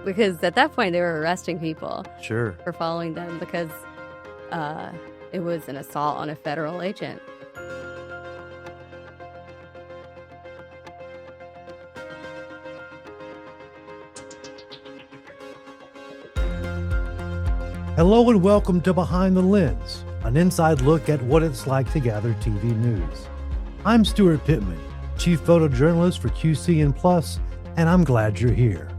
Because at that point, they were arresting people Sure. for following them because it was an assault on a federal agent. Hello and welcome to Behind the Lens, an inside look at what it's like to gather TV news. I'm Stewart Pittman, Chief Photojournalist for QCN Plus, and I'm glad you're here.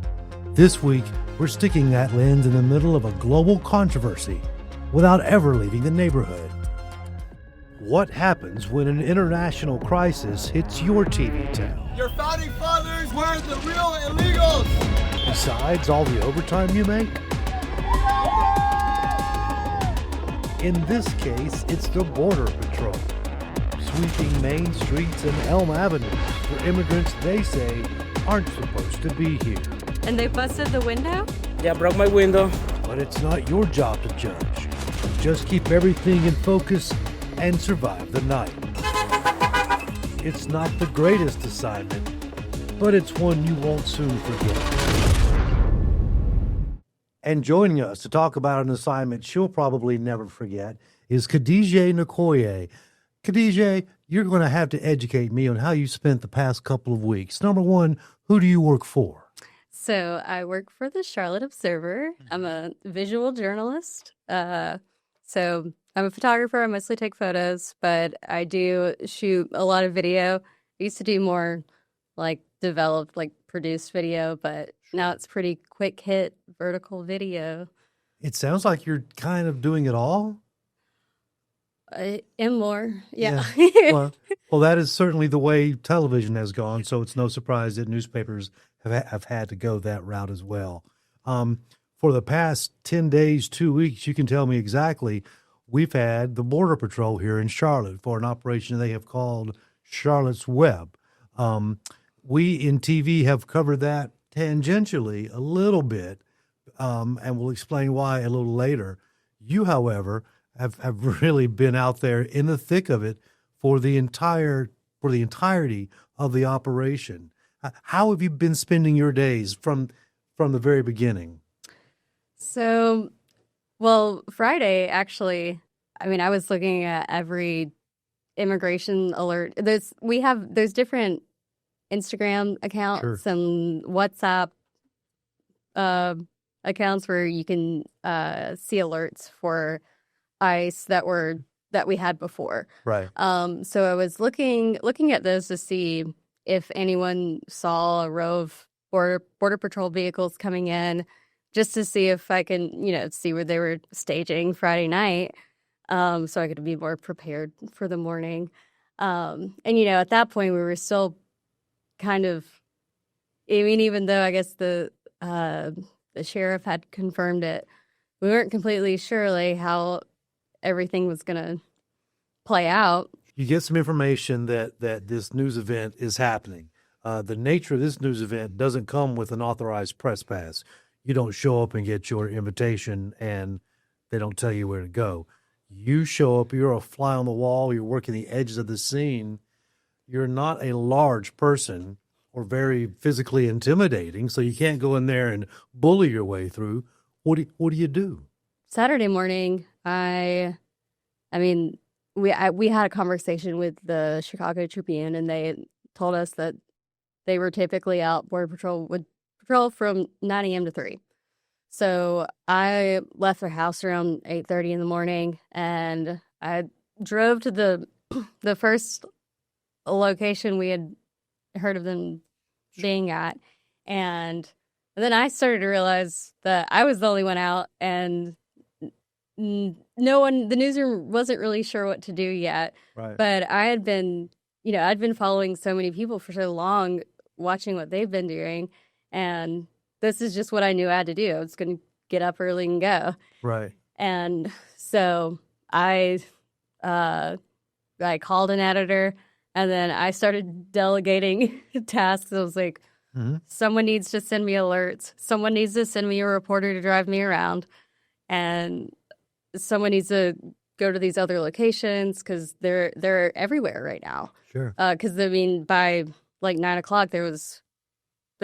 This week, we're sticking that lens in the middle of a global controversy without ever leaving the neighborhood. What happens when an international crisis hits your TV town? Your founding fathers were the real illegals! Besides all the overtime you make? In this case, it's the Border Patrol, sweeping main streets and Elm Avenue for immigrants they say aren't supposed to be here. And they busted the window? Yeah, broke my window. But it's not your job to judge. Just keep everything in focus and survive the night. It's not the greatest assignment, but it's one you won't soon forget. And joining us to talk about an assignment she'll probably never forget is Khadejeh Nikouyeh. Khadejeh, you're going to have to educate me on how you spent the past couple of weeks. Number one, who do you work for? So I work for the Charlotte Observer. I'm a visual journalist. So I'm a photographer. I mostly take photos, but I do shoot a lot of video. I used to do more like developed, like produced video, but now it's pretty quick hit vertical video. It sounds like you're kind of doing it all. And more, yeah. Well, that is certainly the way television has gone, so it's no surprise that newspapers have had to go that route as well. For the past 10 days, 2 weeks, you can tell me exactly, we've had the Border Patrol here in Charlotte for an operation they have called Charlotte's Web. We in TV have covered that tangentially a little bit, and we'll explain why a little later. You, however, have really been out there in the thick of it for the entirety of the operation. How have you been spending your days from the very beginning? So, well, Friday, actually, I mean, I was looking at every immigration alert. We have those different Instagram accounts, Sure. Some WhatsApp accounts where you can see alerts for ICE that we had before. Right. So I was looking at those to see if anyone saw a row of border patrol vehicles coming in, just to see if I can, see where they were staging Friday night, so I could be more prepared for the morning. And at that point we were still kind of, I mean, even though I guess the sheriff had confirmed it, we weren't completely sure like how everything was going to play out. You get some information that this news event is happening. The nature of this news event doesn't come with an authorized press pass. You don't show up and get your invitation and they don't tell you where to go. You show up, you're a fly on the wall, you're working the edges of the scene. You're not a large person or very physically intimidating, so you can't go in there and bully your way through. What do you do? Saturday morning, we had a conversation with the Chicago Tribune, and they told us that they were typically out, Border Patrol would patrol from 9 a.m. to 3. So I left the house around 8:30 in the morning, and I drove to the first location we had heard of them being at, and then I started to realize that I was the only one out, and no one, the newsroom wasn't really sure what to do yet. Right. But I had been, I'd been following so many people for so long, watching what they've been doing, and this is just what I knew I had to do. I was going to get up early and go. Right. And so I called an editor, and then I started delegating tasks. I was like, someone needs to send me alerts. Someone needs to send me a reporter to drive me around. And someone needs to go to these other locations because they're everywhere right now. Sure. Because, by like 9 o'clock, there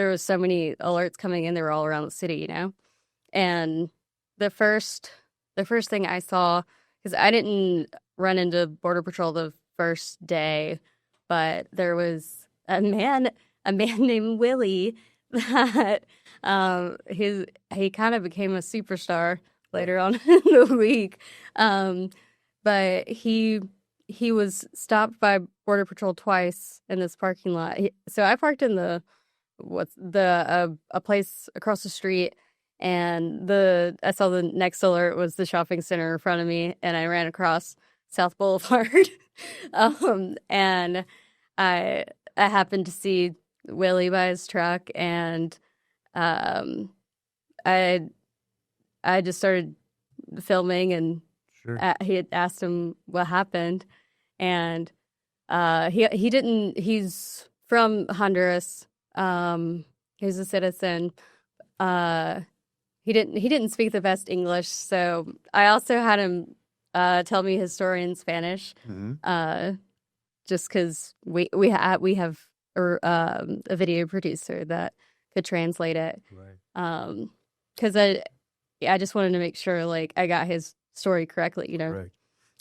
there was so many alerts coming in. They were all around the city, And the first thing I saw, because I didn't run into Border Patrol the first day, but there was a man named Willie that he kind of became a superstar later on in the week. But he was stopped by Border Patrol twice in this parking lot. So I parked in a place across the street, and I saw the next alert was the shopping center in front of me, and I ran across South Boulevard. And I happened to see Willie by his truck, and I just started filming, and Sure. he had asked him what happened, and he's from Honduras. He's a citizen. He didn't speak the best English, so I also had him tell me his story in Spanish. Just because we have a video producer that could translate it. Right. Because I just wanted to make sure like I got his story correctly, Right.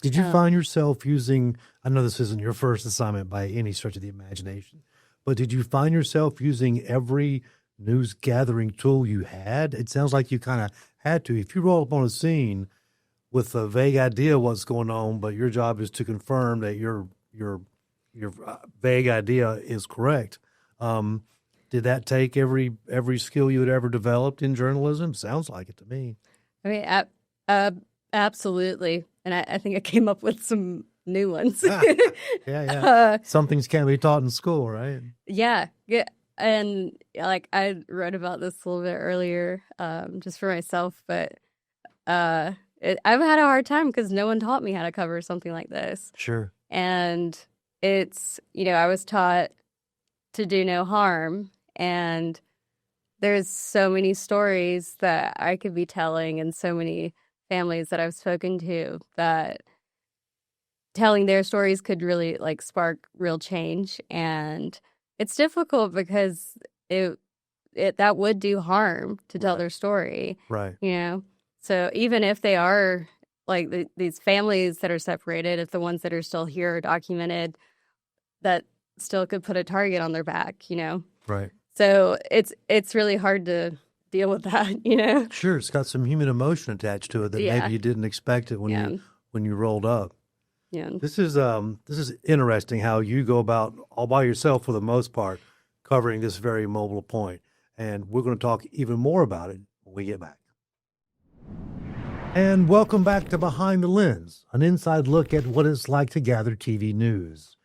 Did you find yourself using, I know this isn't your first assignment by any stretch of the imagination, but did you find yourself using every news gathering tool you had? It sounds like you kind of had to. If you roll up on a scene with a vague idea of what's going on, but your job is to confirm that your vague idea is correct. Did that take every skill you had ever developed in journalism? Sounds like it to me. I mean, absolutely. And I think I came up with some new ones. Yeah. Some things can't be taught in school, right? Yeah. And like I wrote about this a little bit earlier, just for myself, but I've had a hard time because no one taught me how to cover something like this. Sure. And it's, I was taught to do no harm, and there's so many stories that I could be telling, and so many families that I've spoken to that telling their stories could really like spark real change. And it's difficult because that would do harm to tell their story. Right. So even if they are like these families that are separated, if the ones that are still here are documented, that still could put a target on their back, Right. So it's really hard to deal with that, Sure, it's got some human emotion attached to it that maybe you didn't expect it when you rolled up. Yeah. This is interesting how you go about all by yourself for the most part covering this very mobile point. And we're going to talk even more about it when we get back. And welcome back to Behind the Lens, an inside look at what it's like to gather TV news.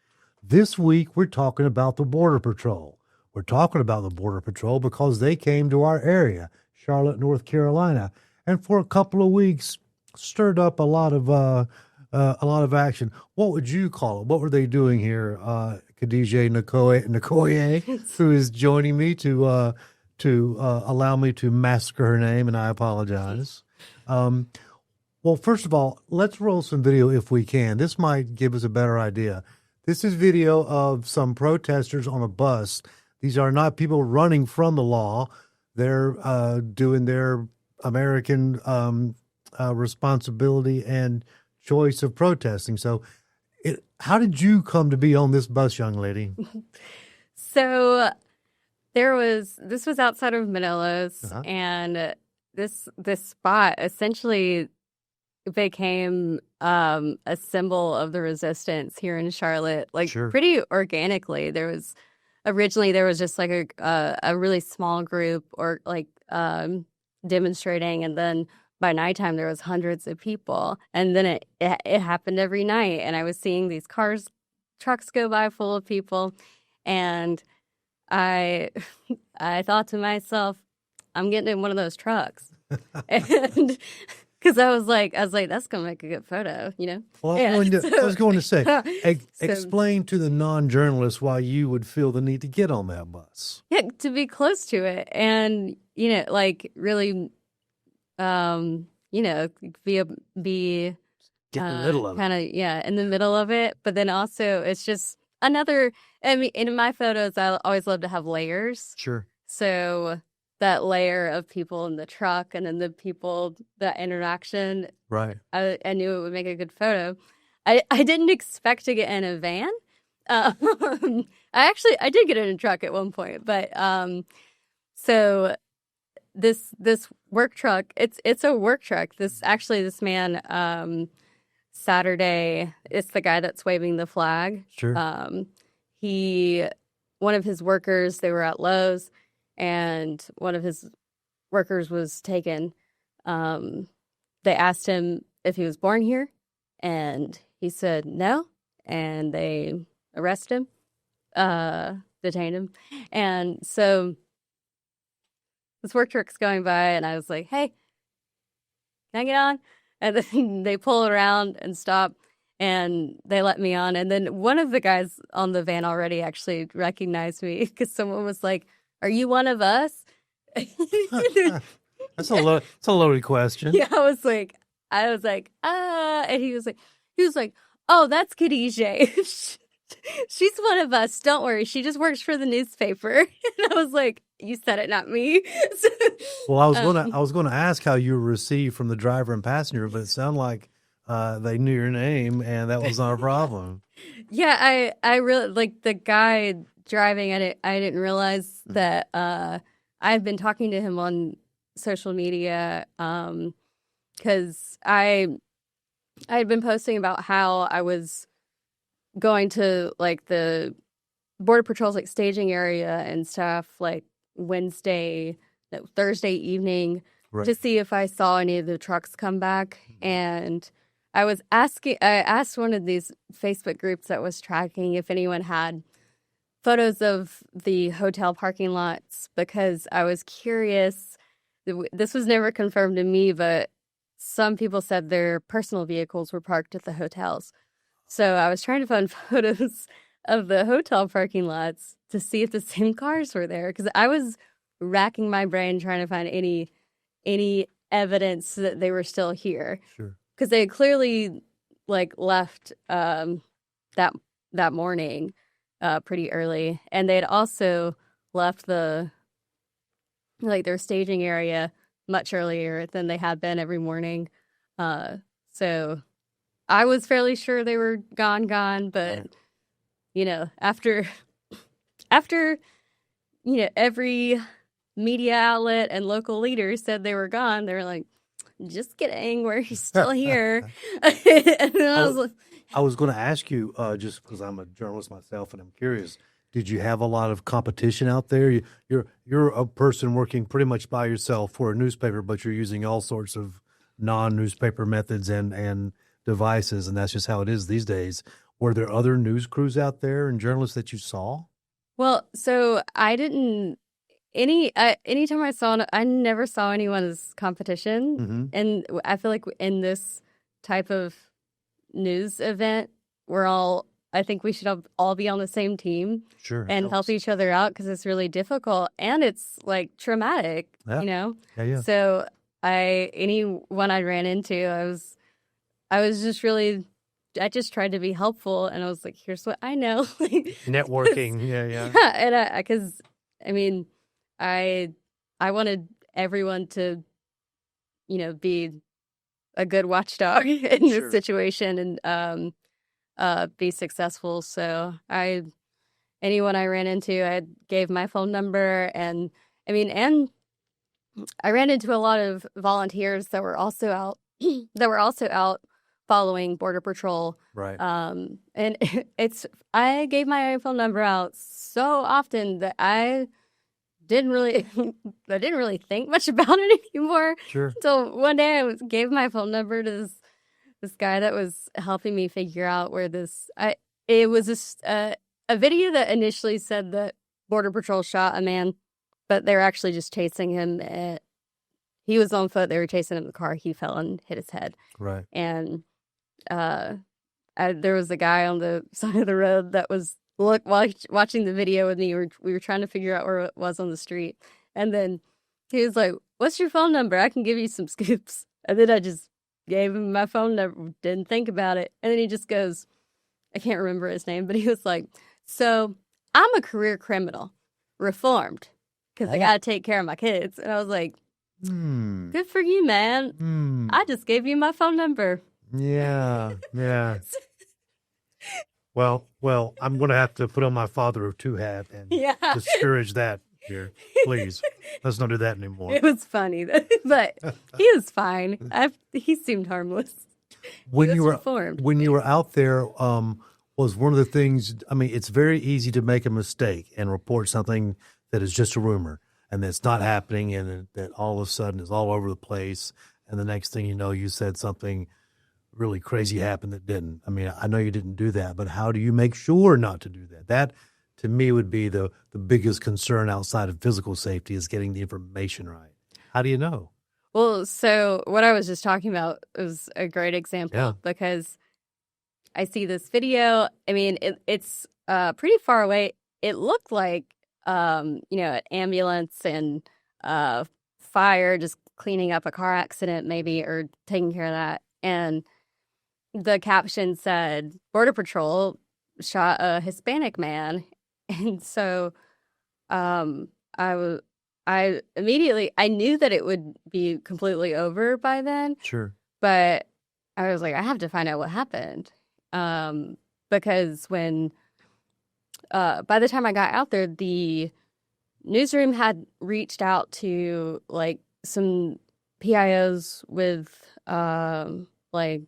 This week, we're talking about the Border Patrol. We're talking about the Border Patrol because they came to our area, Charlotte, North Carolina, and for a couple of weeks stirred up a lot of action. What would you call it? What were they doing here? Khadejeh Nikouyeh, who is joining me to allow me to massacre her name, and I apologize. Well, first of all, let's roll some video if we can. This might give us a better idea. This is video of some protesters on a bus. These are not people running from the law. They're doing their American responsibility and choice of protesting. So how did you come to be on this bus, young lady? So this was outside of Manila's, and this spot essentially became a symbol of the resistance here in Charlotte, like pretty organically. Originally there was just like a really small group or like demonstrating, and then by nighttime there was hundreds of people, and then it happened every night, and I was seeing these trucks go by full of people, and I thought to myself, I'm getting in one of those trucks. And because I was like, that's gonna make a good photo, Well, I was going to say, explain to the non-journalist why you would feel the need to get on that bus. Yeah, to be close to it, and like really, be get in the middle of it, kind of in the middle of it. But then also, it's just another. I mean, in my photos, I always love to have layers. Sure. So that layer of people in the truck and then the people, that interaction, Right. I knew it would make a good photo. I didn't expect to get in a van. I did get in a truck at one point, but so this work truck, it's a work truck. This man, Saturday, it's the guy that's waving the flag. Sure. One of his workers, they were at Lowe's, and one of his workers was taken. They asked him if he was born here, and he said no, and they arrested him, detained him. And so this work truck's going by, and I was like, hey, can I get on? And then they pull around and stop, and they let me on. And then one of the guys on the van already actually recognized me because someone was like, are you one of us? That's a loaded question. Yeah, I was like, and he was like, oh, that's Khadejeh. She's one of us. Don't worry. She just works for the newspaper. And I was like, you said it, not me. Well, I was gonna ask how you were received from the driver and passenger, but it sounded like they knew your name and that was not a problem. Yeah, I really like the guy driving. I didn't realize that I've been talking to him on social media because I had been posting about how I was going to like the Border Patrol's like staging area and stuff like Thursday evening to see if I saw any of the trucks come back. And I asked one of these Facebook groups that was tracking if anyone had photos of the hotel parking lots because I was curious. This was never confirmed to me, but some people said their personal vehicles were parked at the hotels. So I was trying to find photos of the hotel parking lots to see if the same cars were there because I was racking my brain trying to find any evidence that they were still here. Sure. Because they clearly like left that morning pretty early, and they had also left their staging area much earlier than they had been every morning. So I was fairly sure they were gone, but after every media outlet and local leaders said they were gone, they were like, just kidding, we're still here. And then I was like, I was going to ask you, just because I'm a journalist myself and I'm curious, did you have a lot of competition out there? You're a person working pretty much by yourself for a newspaper, but you're using all sorts of non-newspaper methods and devices, and that's just how it is these days. Were there other news crews out there and journalists that you saw? Well, so I didn't anytime I never saw anyone as competition. Mm-hmm. And I feel like in this type of news event, I think we should all be on the same team. Sure. And help each other out because it's really difficult and it's like traumatic, Yeah. So anyone I ran into, I was just really, I just tried to be helpful and I was like, here's what I know. Networking. Yeah. And because I wanted everyone to, be a good watchdog in this situation and be successful. So anyone I ran into, I gave my phone number and I ran into a lot of volunteers that were also out following Border Patrol. Right. And I gave my phone number out so often that I didn't really think much about it anymore. Sure. Until one day I gave my phone number to this guy that was helping me figure out where it was a video that initially said that Border Patrol shot a man, but they were actually just chasing him. He was on foot. They were chasing him in the car. He fell and hit his head. Right. And there was a guy on the side of the road that was watching the video with me. We were trying to figure out where it was on the street. And then he was like, what's your phone number? I can give you some scoops. And then I just gave him my phone number, didn't think about it. And then he just goes, I can't remember his name, but he was like, so I'm a career criminal, reformed, because I got to take care of my kids. And I was like, good for you, man. I just gave you my phone number. Yeah. Well, I'm going to have to put on my father of two hat and discourage that here. Please, let's not do that anymore. It was funny, but he was fine. He seemed harmless. When you were out there, was one of the things, I mean, it's very easy to make a mistake and report something that is just a rumor and that's not happening, and that all of a sudden is all over the place. And the next thing you know, you said something really crazy happened that didn't. I mean, I know you didn't do that, but how do you make sure not to do that? That, to me, would be the biggest concern outside of physical safety, is getting the information right. How do you know? Well, so what I was just talking about was a great example because I see this video. I mean, it's pretty far away. It looked like, an ambulance and fire, just cleaning up a car accident maybe, or taking care of that. And the caption said, Border Patrol shot a Hispanic man. And so I immediately, I knew that it would be completely over by then. Sure. But I was like, I have to find out what happened. Because when, by the time I got out there, the newsroom had reached out to like some PIOs with like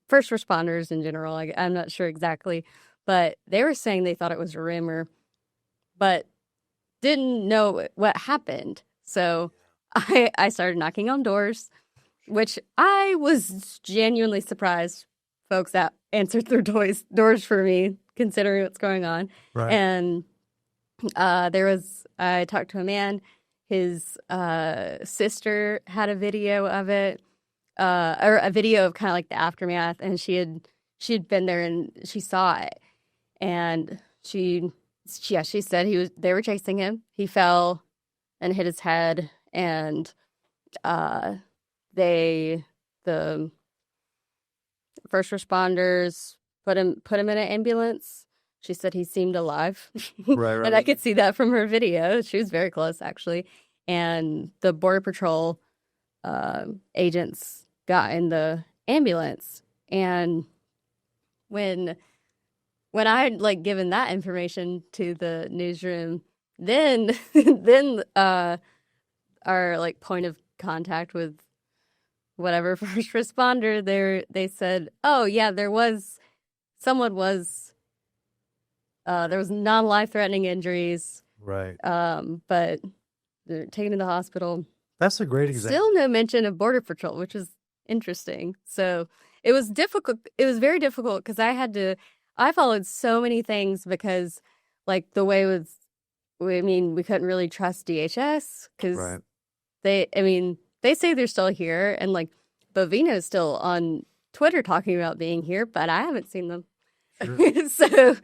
first responders in general. Like, I'm not sure exactly, but they were saying they thought it was a rumor, but didn't know what happened. So I started knocking on doors, which I was genuinely surprised folks that answered their doors for me, considering what's going on. Right. And I talked to a man, his sister had a video of it, or a video of kind of like the aftermath, and she had been there and she saw it. And she said they were chasing him. He fell and hit his head, and the first responders put him in an ambulance. She said he seemed alive. Right. And I could see that from her video. She was very close, actually. And the Border Patrol agents got in the ambulance. And when I had like given that information to the newsroom, then our like point of contact with whatever first responder, they said, oh yeah, there was non-life threatening injuries. Right. But they're taken to the hospital. That's a great example. Still no mention of Border Patrol, which is interesting. So it was difficult. It was very difficult because I followed so many things because like the way we couldn't really trust DHS because they say they're still here, and like Bovino's still on Twitter talking about being here, but I haven't seen them. Sure. So,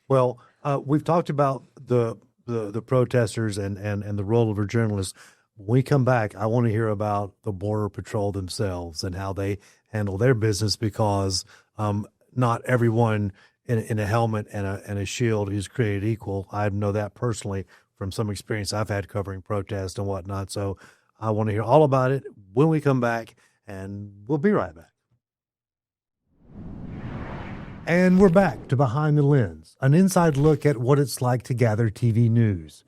well, we've talked about the protesters and the role of a journalist. When we come back, I want to hear about the Border Patrol themselves and how they handle their business, because not everyone in a helmet and a shield is created equal. I know that personally from some experience I've had covering protests and whatnot. So I want to hear all about it when we come back, and we'll be right back. And we're back to Behind the Lens, an inside look at what it's like to gather TV news.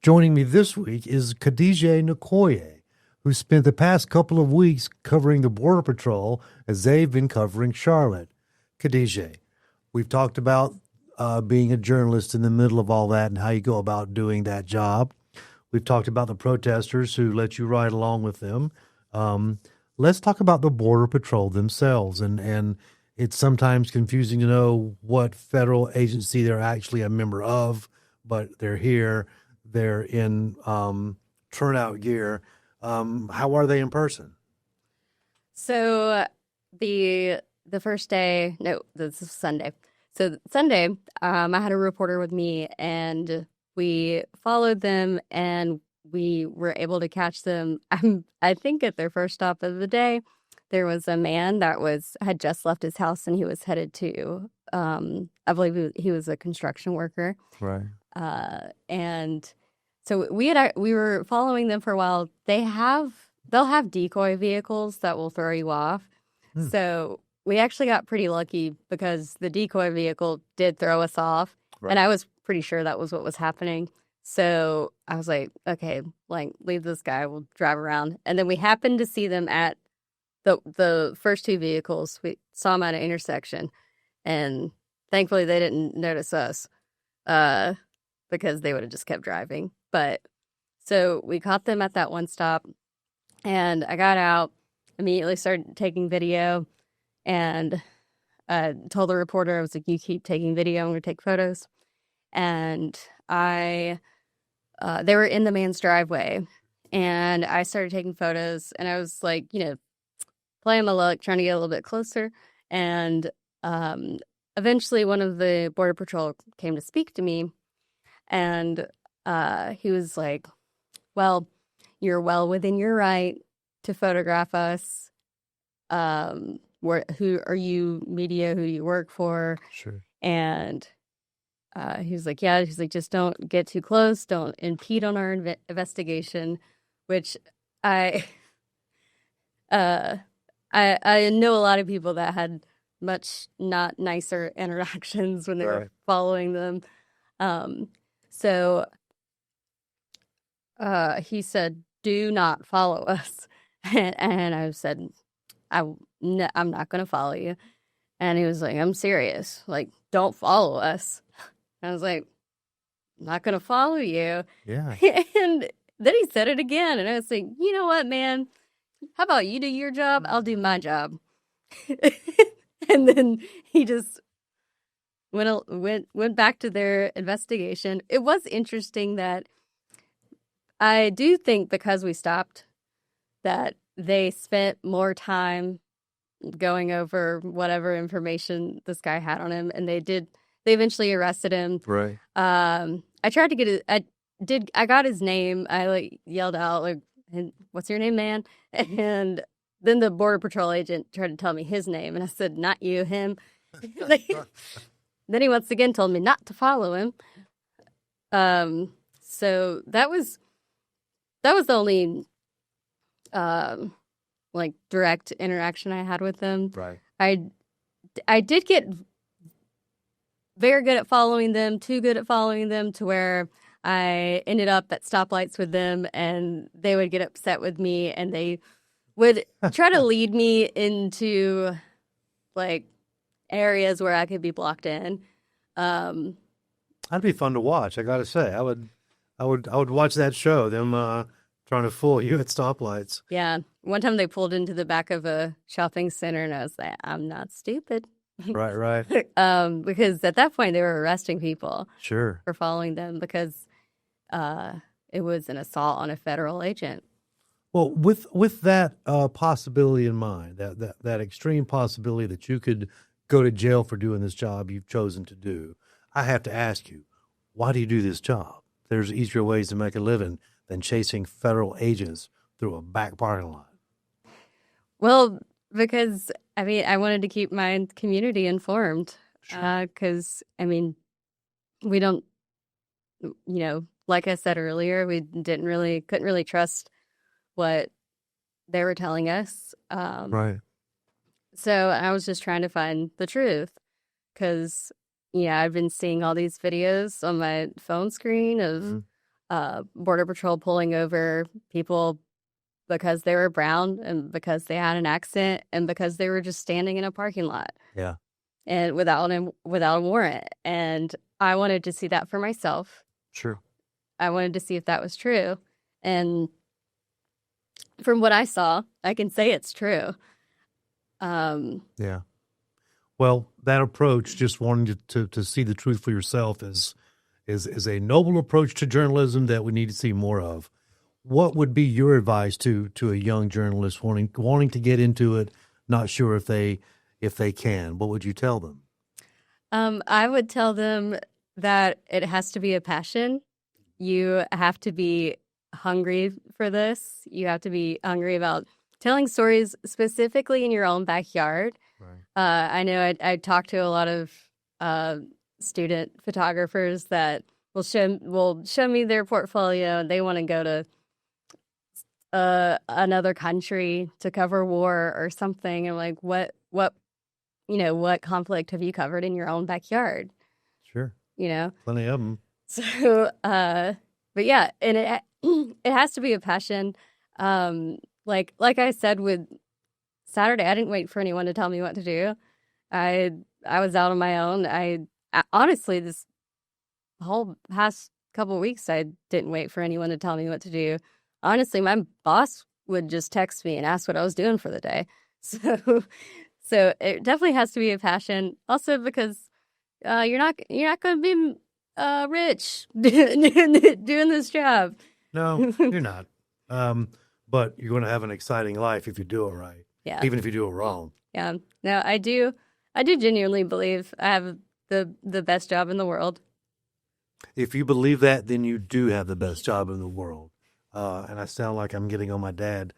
Joining me this week is Khadejeh Nikouyeh, who spent the past couple of weeks covering the Border Patrol as they've been covering Charlotte. Khadejeh, we've talked about being a journalist in the middle of all that and how you go about doing that job. We've talked about the protesters who let you ride along with them. Let's talk about the Border Patrol themselves. And it's sometimes confusing to know what federal agency they're actually a member of, but they're here. They're in turnout gear. How are they in person? So the first day, no, this is Sunday. So Sunday, I had a reporter with me, and we followed them, and we were able to catch them. I think at their first stop of the day, there was a man that had just left his house, and he was headed to, I believe he was a construction worker. Right. And So we were following them for a while. They'll have decoy vehicles that will throw you off. So we actually got pretty lucky because the decoy vehicle did throw us off, and I was pretty sure that was what was happening. So I was like, okay, like leave this guy. We'll drive around, and then we happened to see them at the first two vehicles. We saw them at an intersection, and thankfully they didn't notice us, because they would have just kept driving. But so we caught them at that one stop, and I got out, immediately started taking video, and told the reporter, I was like, you keep taking video, I'm going to take photos. And they were in the man's driveway, and I started taking photos, and I was like, playing my luck, trying to get a little bit closer. And eventually one of the Border Patrol came to speak to me, and he was like, well, you're well within your right to photograph us. Who are you, media? Who do you work for? Sure. And he was like, yeah. He's like, just don't get too close. Don't impede on our investigation. Which I know a lot of people that had much not nicer interactions when they were following them. So he said, do not follow us. And I said, I'm not going to follow you. And he was like, I'm serious. Like, don't follow us. I was like, I'm not going to follow you. Yeah. And then he said it again. And I was like, you know what, man? How about you do your job? I'll do my job. And then he just went back to their investigation. It was interesting that I do think because we stopped that they spent more time going over whatever information this guy had on him, and they eventually arrested him. Right. I tried to get I got his name. I like yelled out like, what's your name, man? And then the Border Patrol agent tried to tell me his name, and I said, not you, him. Then he once again told me not to follow him. So that was the only like direct interaction I had with them. Right. I did get very good at following them, too good at following them to where I ended up at stoplights with them, and they would get upset with me, and they would try to lead me into like areas where I could be blocked in. That'd be fun to watch. I got to say, I would watch that show. Them trying to fool you at stoplights. Yeah, one time they pulled into the back of a shopping center, and I was like, I'm not stupid. Right. Because at that point they were arresting people. Sure. For following them because it was an assault on a federal agent. Well, with that possibility in mind, that extreme possibility that you could go to jail for doing this job you've chosen to do, I have to ask you, why do you do this job? There's easier ways to make a living than chasing federal agents through a back parking lot. Well, because, I wanted to keep my community informed. Because, we don't, like I said earlier, we couldn't really trust what they were telling us. Right. So I was just trying to find the truth because, I've been seeing all these videos on my phone screen of Border Patrol pulling over people because they were brown and because they had an accent and because they were just standing in a parking lot. Yeah. And without a warrant. And I wanted to see that for myself. Sure. I wanted to see if that was true. And from what I saw, I can say it's true. Yeah. Well, that approach, just wanting to see the truth for yourself, is a noble approach to journalism that we need to see more of. What would be your advice to a young journalist wanting to get into it, not sure if they can? What would you tell them? I would tell them that it has to be a passion. You have to be hungry for this. You have to be hungry about telling stories specifically in your own backyard. Right. I know I talked to a lot of student photographers that will show me their portfolio. They want to go to another country to cover war or something. I'm like, what conflict have you covered in your own backyard? Sure. Plenty of them. So, but yeah, and it has to be a passion. Like I said with Saturday, I didn't wait for anyone to tell me what to do. I was out on my own. I honestly, this whole past couple of weeks, I didn't wait for anyone to tell me what to do. Honestly, my boss would just text me and ask what I was doing for the day. So it definitely has to be a passion. Also, because you're not going to be rich doing this job. No, you're not. But you're going to have an exciting life if you do it right. Yeah. Even if you do it wrong. Yeah. No, I do genuinely believe I have the best job in the world. If you believe that, then you do have the best job in the world. And I sound like I'm getting on my dad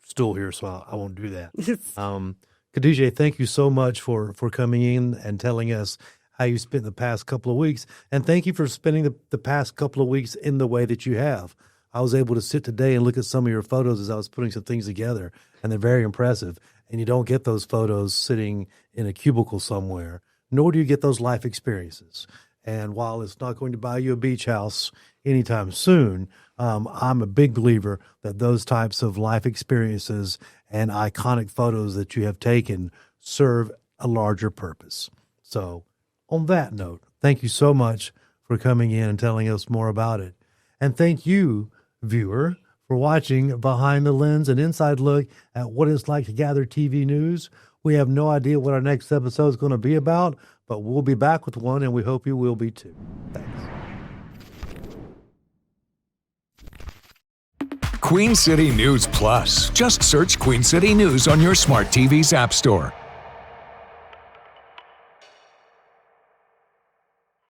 stool here, so I won't do that. Khadejeh, thank you so much for coming in and telling us how you spent the past couple of weeks. And thank you for spending the past couple of weeks in the way that you have. I was able to sit today and look at some of your photos as I was putting some things together, and they're very impressive. And you don't get those photos sitting in a cubicle somewhere, nor do you get those life experiences. And while it's not going to buy you a beach house anytime soon, I'm a big believer that those types of life experiences and iconic photos that you have taken serve a larger purpose. So on that note, thank you so much for coming in and telling us more about it. And thank you, viewer, for watching Behind the Lens, an inside look at what it's like to gather TV news. We have no idea what our next episode is going to be about, but we'll be back with one, and we hope you will be too. Thanks. Queen City News Plus. Just search Queen City News on your smart TV's app store.